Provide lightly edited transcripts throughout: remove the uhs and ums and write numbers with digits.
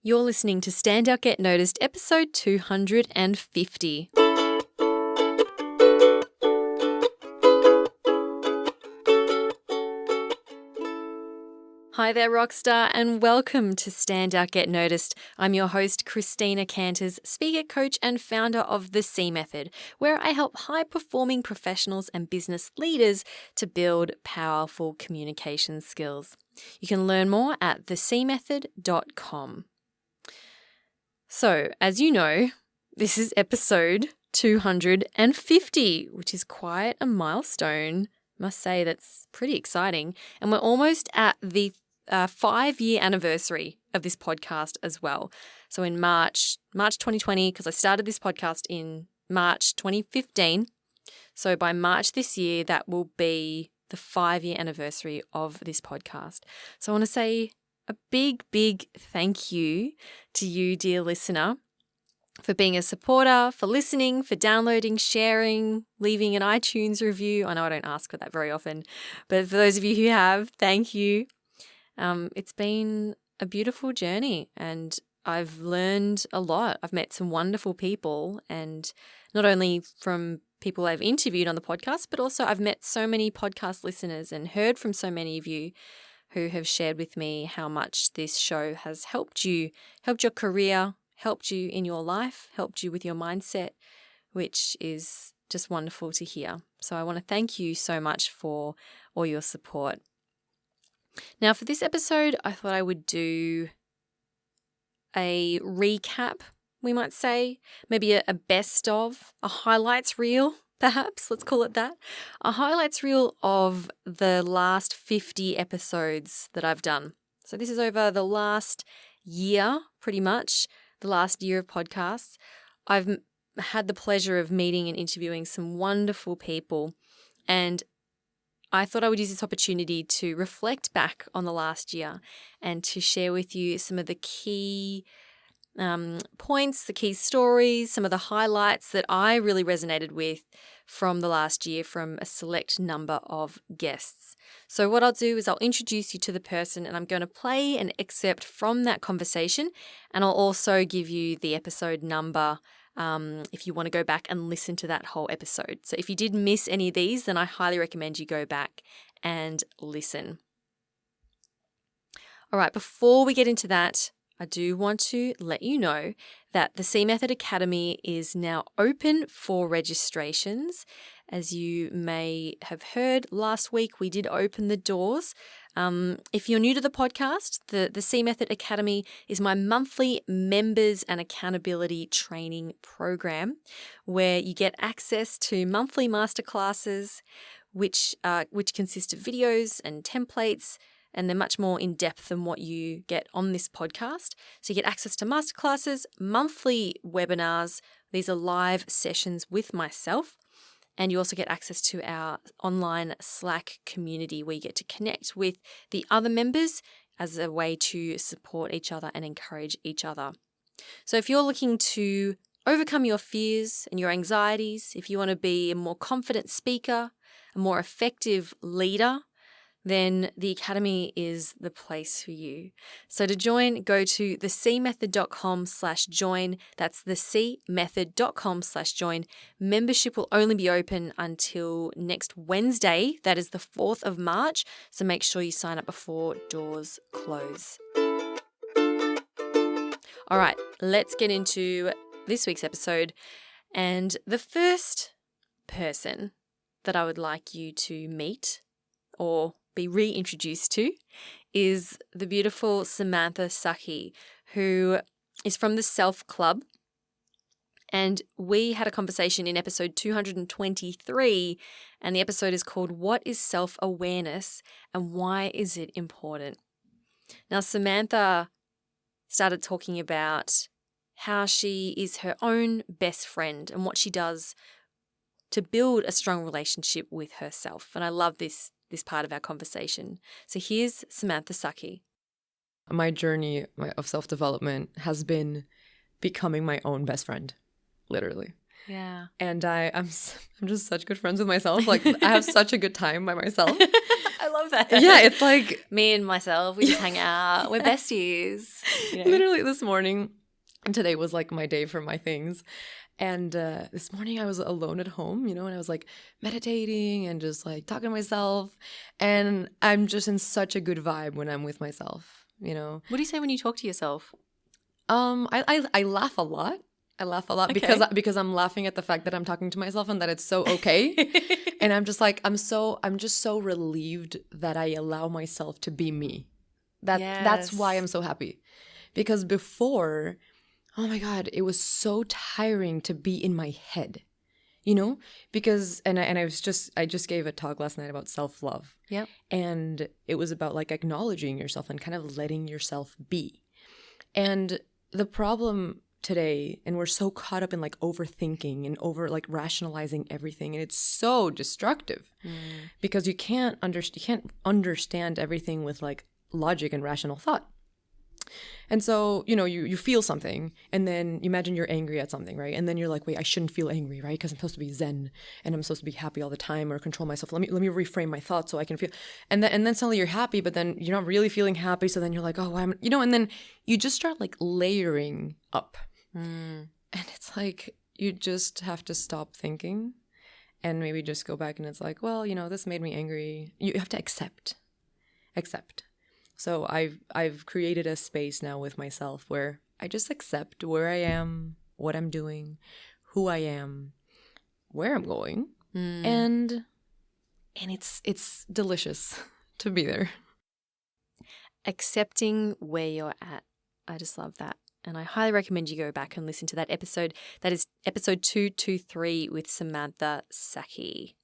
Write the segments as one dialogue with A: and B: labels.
A: You're listening to Stand Out Get Noticed, episode 250. Hi there, Rockstar, and welcome to Stand Out Get Noticed. I'm your host, Christina Canters, speaker, coach, and founder of The C Method, where I help high-performing professionals and business leaders to build powerful communication skills. You can learn more at thecmethod.com. So, as you know, this is episode 250, which is quite a milestone. I must say that's pretty exciting. And we're almost at the 5-year anniversary of this podcast as well. So in March 2020, because I started this podcast in March 2015. So by March this year, that will be the 5-year anniversary of this podcast. So I want to say a big, big thank you to you, dear listener, for being a supporter, for listening, for downloading, sharing, leaving an iTunes review. I know I don't ask for that very often, but for those of you who have, thank you. It's been a beautiful journey and I've learned a lot. I've met some wonderful people, and not only from people I've interviewed on the podcast, but also I've met so many podcast listeners and heard from so many of you who have shared with me how much this show has helped you, helped your career, helped you in your life, helped you with your mindset, which is just wonderful to hear. So I want to thank you so much for all your support. Now, for this episode, I thought I would do a recap, we might say, maybe a best of, a highlights reel, perhaps, let's call it that. A highlights reel of the last 50 episodes that I've done. So this is over the last year, pretty much, the last year of podcasts. I've had the pleasure of meeting and interviewing some wonderful people, and I thought I would use this opportunity to reflect back on the last year and to share with you some of the key points, the key stories, some of the highlights that I really resonated with from the last year from a select number of guests. So what I'll do is I'll introduce you to the person, and I'm going to play an excerpt from that conversation, and I'll also give you the episode number if you want to go back and listen to that whole episode. So if you did miss any of these, then I highly recommend you go back and listen. All right, before we get into that, I do want to let you know that the C Method Academy is now open for registrations. As you may have heard, last week we did open the doors. If you're new to the podcast, the C Method Academy is my monthly members and accountability training program where you get access to monthly masterclasses, which consist of videos and templates, and they're much more in-depth than what you get on this podcast. So you get access to masterclasses, monthly webinars. These are live sessions with myself. And you also get access to our online Slack community where you get to connect with the other members as a way to support each other and encourage each other. So if you're looking to overcome your fears and your anxieties, if you want to be a more confident speaker, a more effective leader, then the Academy is the place for you. So to join, go to thecmethod.com/join. That's thecmethod.com/join. Membership will only be open until next Wednesday. That is the 4th of March. So make sure you sign up before doors close. All right, let's get into this week's episode. And the first person that I would like you to meet or be reintroduced to is the beautiful Samantha Saki, who is from the Self Club. And we had a conversation in episode 223, and the episode is called What is Self-Awareness and Why is it Important? Now, Samantha started talking about how she is her own best friend and what she does to build a strong relationship with herself. And I love this part of our conversation. So here's Samantha Saki.
B: My journey of self-development has been becoming my own best friend, literally.
A: Yeah.
B: And I'm just such good friends with myself. Like I have such a good time by myself.
A: I love that.
B: Yeah, it's like
A: me and myself, we just hang out. We're besties. You know?
B: Literally this morning, and today was like my day for my things. And this morning I was alone at home, and I was like meditating and just like talking to myself. And I'm just in such a good vibe when I'm with myself,
A: What do you say when you talk to yourself?
B: I laugh a lot. I laugh a lot
A: Okay.
B: because I'm laughing at the fact that I'm talking to myself and that it's so okay. And I'm just like, I'm just so relieved that I allow myself to be me. That's why I'm so happy. Because before, oh my God, it was so tiring to be in my head, because, I just gave a talk last night about self-love.
A: Yep.
B: And it was about like acknowledging yourself and kind of letting yourself be. And the problem today, and we're so caught up in like overthinking and over like rationalizing everything, and it's so destructive because you can't understand everything with like logic and rational thought. And so, you feel something, and then you imagine you're angry at something, right? And then you're like, wait, I shouldn't feel angry, right? Because I'm supposed to be zen, and I'm supposed to be happy all the time or control myself. Let me reframe my thoughts so I can feel. And then suddenly you're happy, but then you're not really feeling happy. So then you're like, oh, and then you just start like layering up. And it's like, you just have to stop thinking and maybe just go back, and it's like, well, this made me angry. You have to accept. So I've created a space now with myself where I just accept where I am, what I'm doing, who I am, where I'm going, and it's delicious to be there.
A: Accepting where you're at. I just love that. And I highly recommend you go back and listen to that episode. That is episode 223 with Samantha Saki.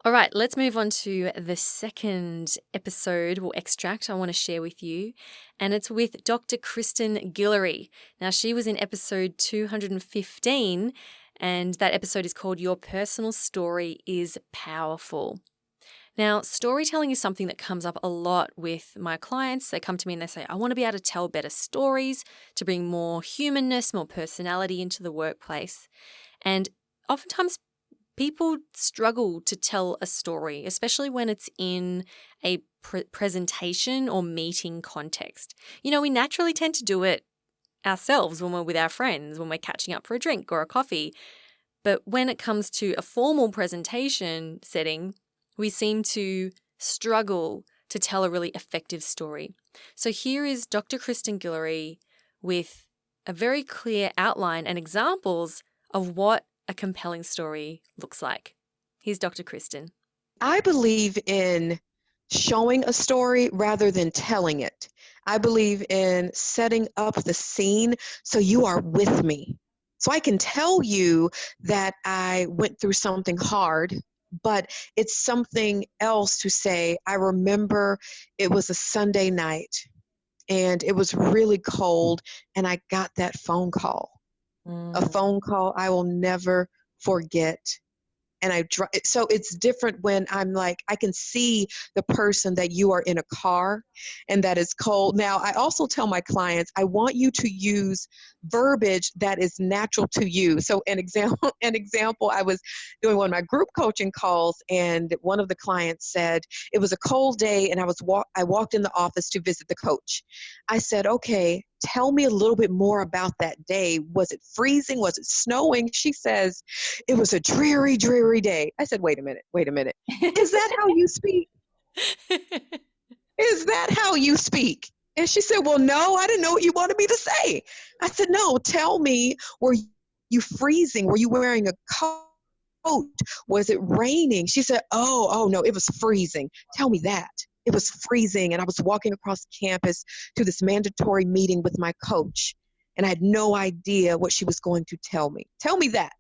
A: All right, let's move on to the second episode or extract I want to share with you. And it's with Dr. Kristen Guillory. Now, she was in episode 215, and that episode is called Your Personal Story is Powerful. Now, storytelling is something that comes up a lot with my clients. They come to me and they say, I want to be able to tell better stories to bring more humanness, more personality into the workplace. And oftentimes people struggle to tell a story, especially when it's in a presentation or meeting context. We naturally tend to do it ourselves when we're with our friends, when we're catching up for a drink or a coffee. But when it comes to a formal presentation setting, we seem to struggle to tell a really effective story. So here is Dr. Kristen Guillory with a very clear outline and examples of what a compelling story looks like. Here's Dr. Kristen.
C: I believe in showing a story rather than telling it. I believe in setting up the scene so you are with me. So I can tell you that I went through something hard, but it's something else to say, I remember it was a Sunday night and it was really cold and I got that phone call. A phone call I will never forget. And so it's different when I'm like, I can see the person that you are in a car and that is cold. Now, I also tell my clients, I want you to use verbiage that is natural to you. So an example, I was doing one of my group coaching calls and one of the clients said, it was a cold day and I walked in the office to visit the coach. I said, okay, tell me a little bit more about that day. Was it freezing? Was it snowing? She says, it was a dreary, dreary day. I said, wait a minute. Is that how you speak? Is that how you speak? And she said, well, no, I didn't know what you wanted me to say. I said, no, tell me, were you freezing? Were you wearing a coat? Was it raining? She said, oh, no, it was freezing. Tell me that. It was freezing, and I was walking across campus to this mandatory meeting with my coach, and I had no idea what she was going to tell me. Tell me that.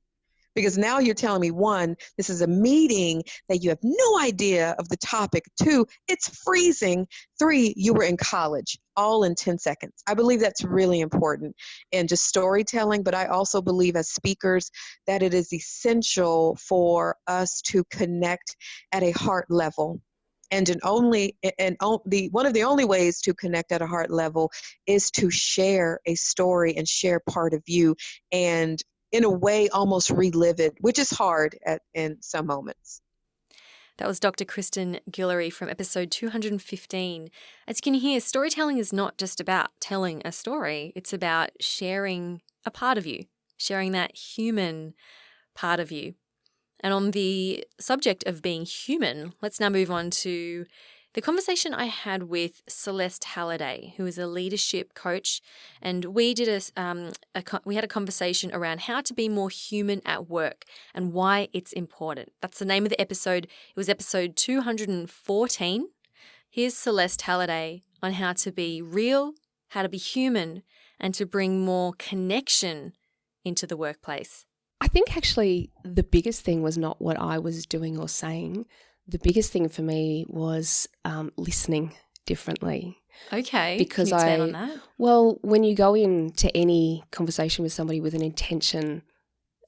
C: Because now you're telling me, one, this is a meeting that you have no idea of the topic. Two, it's freezing. Three, you were in college, all in 10 seconds. I believe that's really important in just storytelling, but I also believe as speakers that it is essential for us to connect at a heart level. And one of the only ways to connect at a heart level is to share a story and share part of you, and in a way almost relive it, which is hard in some moments.
A: That was Dr. Kristen Guillory from episode 215. As you can hear, storytelling is not just about telling a story. It's about sharing a part of you, sharing that human part of you. And on the subject of being human, let's now move on to the conversation I had with Celeste Halliday, who is a leadership coach, and we did we had a conversation around how to be more human at work and why it's important. That's the name of the episode. It was episode 214. Here's Celeste Halliday on how to be real, how to be human, and to bring more connection into the workplace.
D: I think actually the biggest thing was not what I was doing or saying. The biggest thing for me was listening differently.
A: Okay.
D: Because
A: can you expand on that?
D: Well, when you go into any conversation with somebody with an intention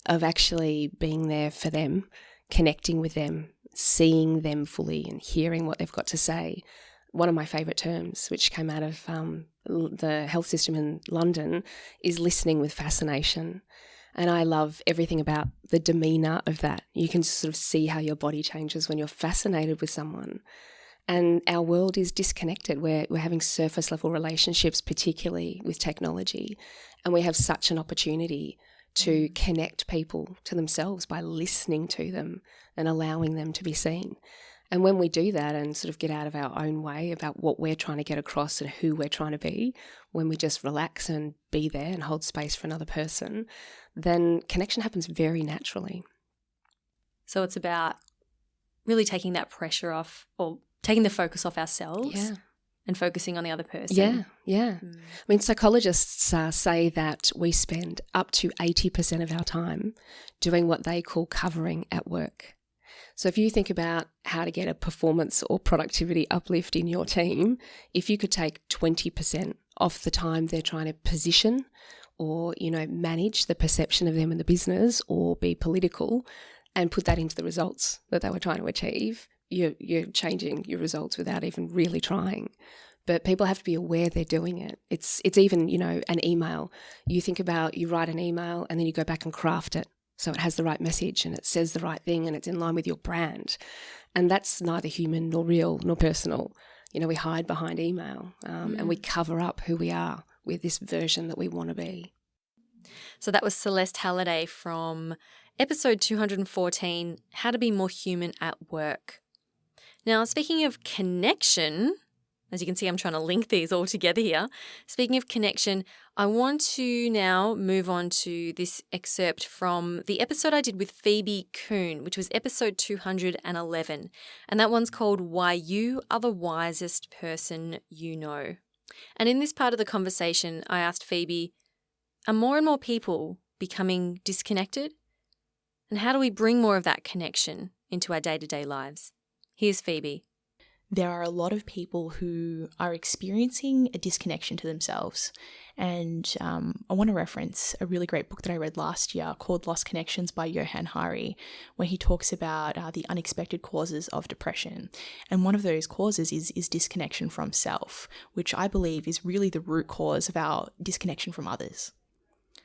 D: of actually being there for them, connecting with them, seeing them fully and hearing what they've got to say, one of my favourite terms, which came out of the health system in London, is listening with fascination. And I love everything about the demeanour of that. You can sort of see how your body changes when you're fascinated with someone. And our world is disconnected. We're having surface level relationships, particularly with technology. And we have such an opportunity to connect people to themselves by listening to them and allowing them to be seen. And when we do that and sort of get out of our own way about what we're trying to get across and who we're trying to be, when we just relax and be there and hold space for another person, then connection happens very naturally.
A: So it's about really taking that pressure off, or taking the focus off ourselves and focusing on the other person.
D: Yeah. I mean, psychologists say that we spend up to 80% of our time doing what they call covering at work. So if you think about how to get a performance or productivity uplift in your team, if you could take 20% off the time they're trying to position or, manage the perception of them in the business or be political and put that into the results that they were trying to achieve, you're changing your results without even really trying. But people have to be aware they're doing it. It's even, an email. You think about, you write an email and then you go back and craft it so it has the right message and it says the right thing and it's in line with your brand. And that's neither human nor real nor personal. We hide behind email and we cover up who we are with this version that we want to be.
A: So that was Celeste Halliday from episode 214, How to Be More Human at Work. Now, speaking of connection, as you can see, I'm trying to link these all together here. Speaking of connection, I want to now move on to this excerpt from the episode I did with Phoebe Kuhn, which was episode 211. And that one's called Why You Are the Wisest Person You Know. And in this part of the conversation, I asked Phoebe, are more and more people becoming disconnected? And how do we bring more of that connection into our day-to-day lives? Here's Phoebe.
E: There are a lot of people who are experiencing a disconnection to themselves. And I want to reference a really great book that I read last year called Lost Connections by Johann Hari, where he talks about the unexpected causes of depression. And one of those causes is disconnection from self, which I believe is really the root cause of our disconnection from others.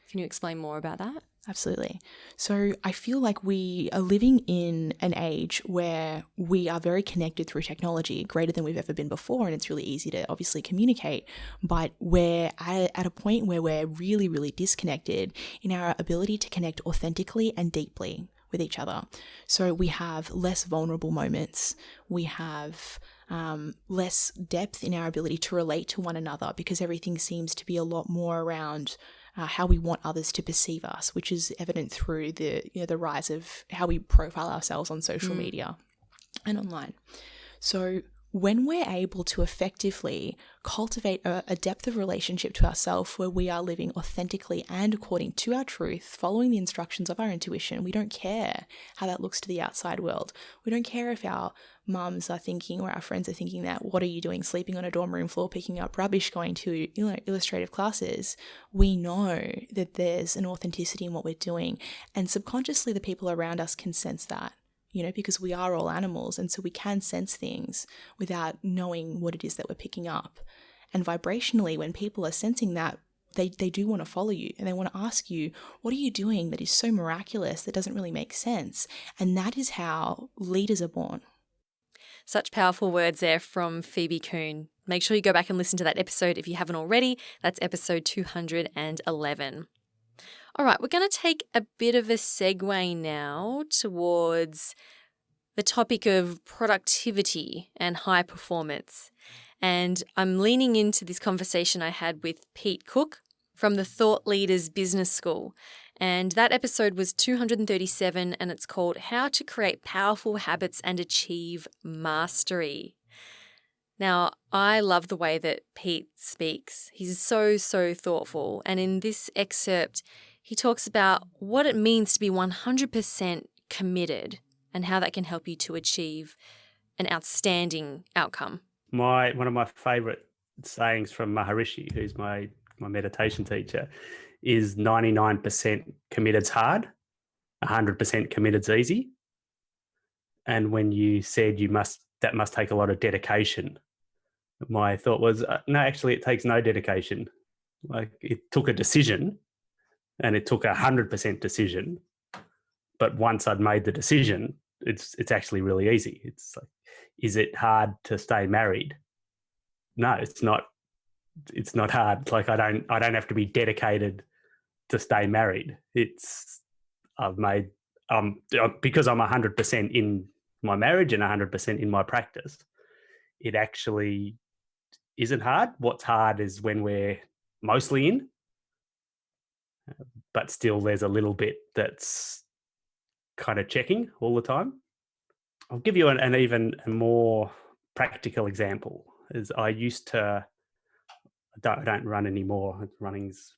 A: Can you explain more about that?
E: Absolutely. So I feel like we are living in an age where we are very connected through technology, greater than we've ever been before, and it's really easy to obviously communicate, but we're at a point where we're really, really disconnected in our ability to connect authentically and deeply with each other. So we have less vulnerable moments. We have less depth in our ability to relate to one another because everything seems to be a lot more around how we want others to perceive us, which is evident through the rise of how we profile ourselves on social media and online. So when we're able to effectively cultivate a depth of relationship to ourselves where we are living authentically and according to our truth, following the instructions of our intuition, we don't care how that looks to the outside world. We don't care if our mums are thinking or our friends are thinking that, what are you doing, sleeping on a dorm room floor, picking up rubbish, going to illustrative classes. We know that there's an authenticity in what we're doing, and subconsciously the people around us can sense that. Because we are all animals, and so we can sense things without knowing what it is that we're picking up. And vibrationally, when people are sensing that, they do want to follow you, and they want to ask you, what are you doing that is so miraculous that doesn't really make sense? And that is how leaders are born.
A: Such powerful words there from Phoebe Kuhn. Make sure you go back and listen to that episode if you haven't already. That's episode 211. All right, we're going to take a bit of a segue now towards the topic of productivity and high performance. And I'm leaning into this conversation I had with Pete Cook from the Thought Leaders Business School. And that episode was 237, and it's called How to Create Powerful Habits and Achieve Mastery. Now, I love the way that Pete speaks. He's so thoughtful. And in this excerpt, he talks about what it means to be 100% committed and how that can help you to achieve an outstanding outcome.
F: One of my favorite sayings from Maharishi, who's my meditation teacher, is 99% committed's hard, 100% committed's easy. And when you said that must take a lot of dedication, my thought was, no, actually it takes no dedication. Like, it took a decision, and it took 100% decision. But once I'd made the decision, it's actually really easy. It's like, is it hard to stay married? No, it's not. It's not hard. Like, I don't have to be dedicated to stay married. Because I'm 100% in my marriage and 100% in my practice, it actually isn't hard. What's hard is when we're mostly in, but still there's a little bit that's kind of checking all the time. I'll give you an even more practical example. Is I don't run anymore.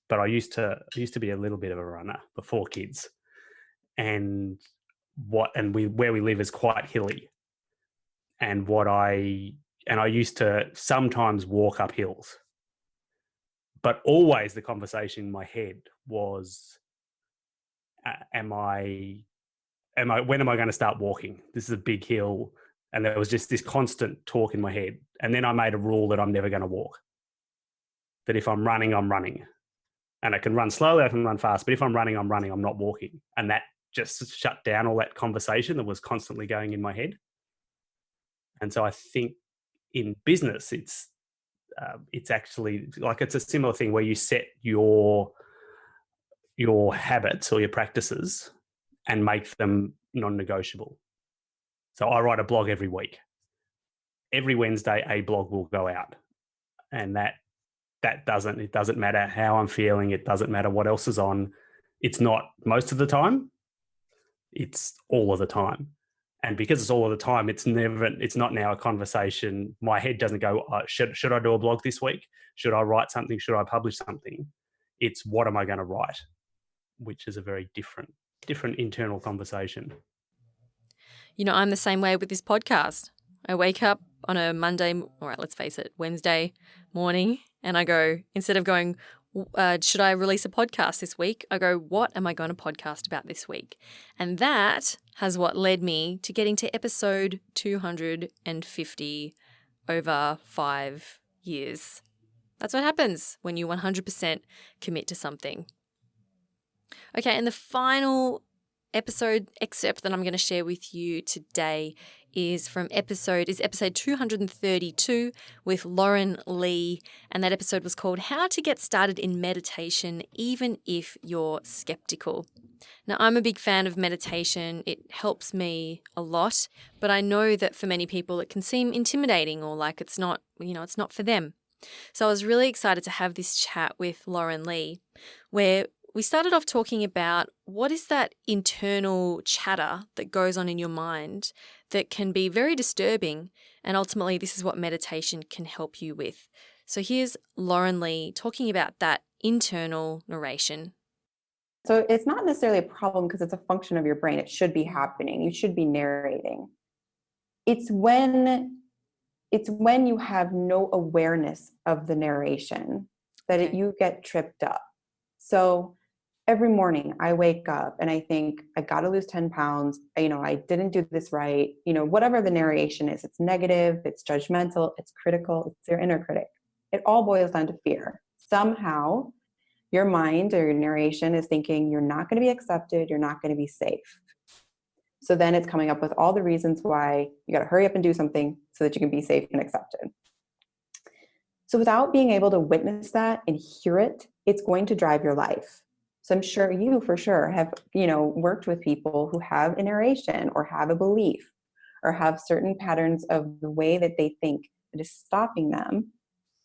F: But I used to be a little bit of a runner before kids, and where we live is quite hilly, and I used to sometimes walk up hills, but always the conversation in my head was, when am I going to start walking? This is a big hill. And there was just this constant talk in my head. And then I made a rule that I'm never going to walk. That if I'm running, I'm running. And I can run slowly, I can run fast. But if I'm running, I'm running, I'm not walking. And that just shut down all that conversation that was constantly going in my head. And so I think in business, it's actually like, it's a similar thing where you set your habits or your practices and make them non-negotiable. So I write a blog every week. Every Wednesday, a blog will go out, and it doesn't matter how I'm feeling. It doesn't matter what else is on. It's not most of the time. It's all of the time. And because it's all of the time, it's not now a conversation. My head doesn't go, should I do a blog this week? Should I write something? Should I publish something? It's what am I going to write? Which is a very different internal conversation.
A: You know, I'm the same way with this podcast. I wake up on a Wednesday morning, and I go, instead of going, should I release a podcast this week? I go, what am I going to podcast about this week? And that has what led me to getting to episode 250 over 5 years. That's what happens when you 100% commit to something. Okay, and the final episode excerpt that I'm going to share with you today is episode 232 with Lauren Lee, and that episode was called How to Get Started in Meditation Even If You're Skeptical. Now, I'm a big fan of meditation. It helps me a lot, but I know that for many people it can seem intimidating or like it's not for them. So I was really excited to have this chat with Lauren Lee, where we started off talking about what is that internal chatter that goes on in your mind that can be very disturbing, and ultimately this is what meditation can help you with. So here's Lauren Lee talking about that internal narration.
G: So it's not necessarily a problem because it's a function of your brain. It should be happening. You should be narrating. It's when you have no awareness of the narration that you get tripped up. So every morning I wake up and I think I got to lose 10 pounds. I didn't do this right. Whatever the narration is, it's negative, it's judgmental, it's critical, it's your inner critic. It all boils down to fear. Somehow your mind or your narration is thinking you're not going to be accepted, you're not going to be safe. So then it's coming up with all the reasons why you got to hurry up and do something so that you can be safe and accepted. So without being able to witness that and hear it, it's going to drive your life. So I'm sure you for sure have, worked with people who have a narration or have a belief or have certain patterns of the way that they think that is stopping them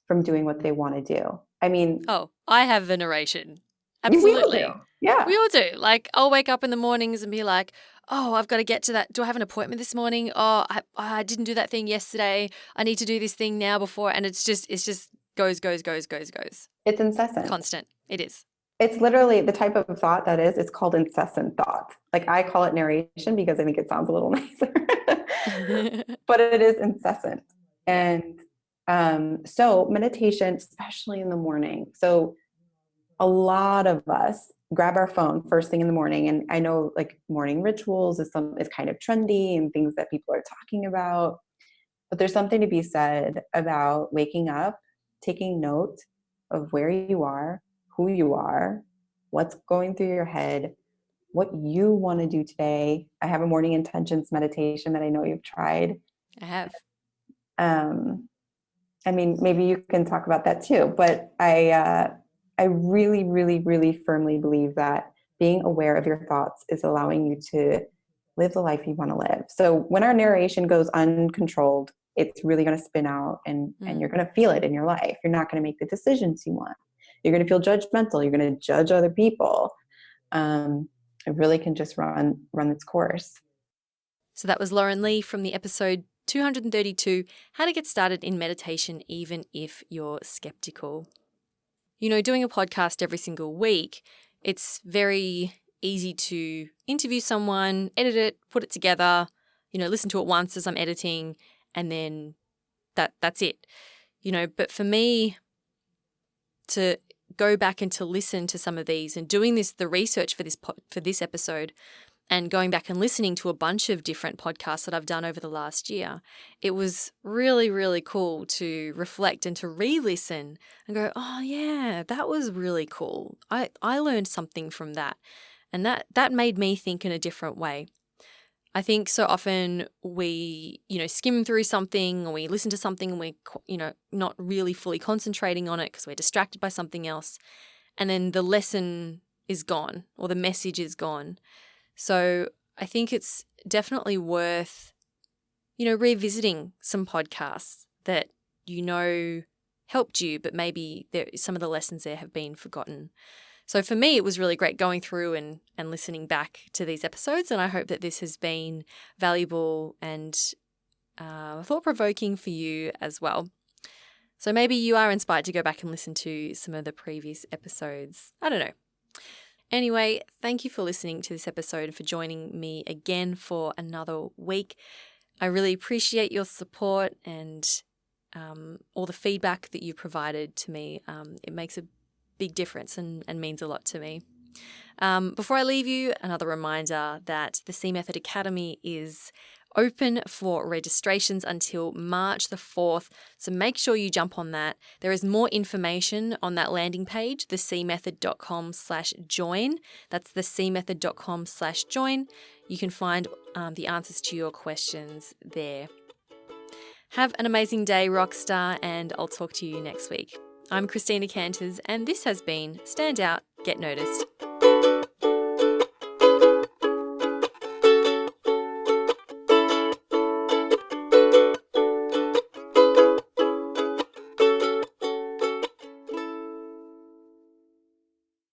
G: from doing what they want to do. I mean,
A: Oh, I have veneration.
G: we all
A: Absolutely.
G: do. Yeah.
A: We all do. Like, I'll wake up in the mornings and be like, oh, I've got to get to that. Do I have an appointment this morning? Oh, I didn't do that thing yesterday. I need to do this thing now before. And it's just goes.
G: It's incessant.
A: Constant. It is.
G: It's literally the type of thought that is, it's called incessant thought. Like, I call it narration because I think it sounds a little nicer, but it is incessant. And so meditation, especially in the morning. So a lot of us grab our phone first thing in the morning. And I know like morning rituals is kind of trendy and things that people are talking about, but there's something to be said about waking up, taking note of where you are, who you are, what's going through your head, what you want to do today. I have a morning intentions meditation that I know you've tried.
A: I have.
G: I mean, maybe you can talk about that too, but I really, really, really firmly believe that being aware of your thoughts is allowing you to live the life you want to live. So when our narration goes uncontrolled, it's really going to spin out and you're going to feel it in your life. You're not going to make the decisions you want. You're going to feel judgmental. You're going to judge other people. It really can just run its course.
A: So that was Lauren Lee from the episode 232, How to Get Started in Meditation Even If You're Skeptical. Doing a podcast every single week, it's very easy to interview someone, edit it, put it together, listen to it once as I'm editing, and then that's it. But for me to go back and to listen to some of these and doing the research for this episode and going back and listening to a bunch of different podcasts that I've done over the last year, it was really, really cool to reflect and to re-listen and go, oh yeah, that was really cool. I learned something from that. And that made me think in a different way. I think so often we, skim through something or we listen to something and we're, not really fully concentrating on it because we're distracted by something else. And then the lesson is gone or the message is gone. So I think it's definitely worth, revisiting some podcasts that helped you, but maybe some of the lessons there have been forgotten. So for me, it was really great going through and listening back to these episodes, and I hope that this has been valuable and thought-provoking for you as well. So maybe you are inspired to go back and listen to some of the previous episodes. I don't know. Anyway, thank you for listening to this episode and for joining me again for another week. I really appreciate your support and all the feedback that you provided to me. It makes a big difference and means a lot to me. Before I leave you, another reminder that the C Method Academy is open for registrations until March the 4th. So make sure you jump on that. There is more information on that landing page, thecmethod.com/join. That's thecmethod.com/join. You can find the answers to your questions there. Have an amazing day, Rockstar, and I'll talk to you next week. I'm Christina Canters, and this has been Stand Out, Get Noticed.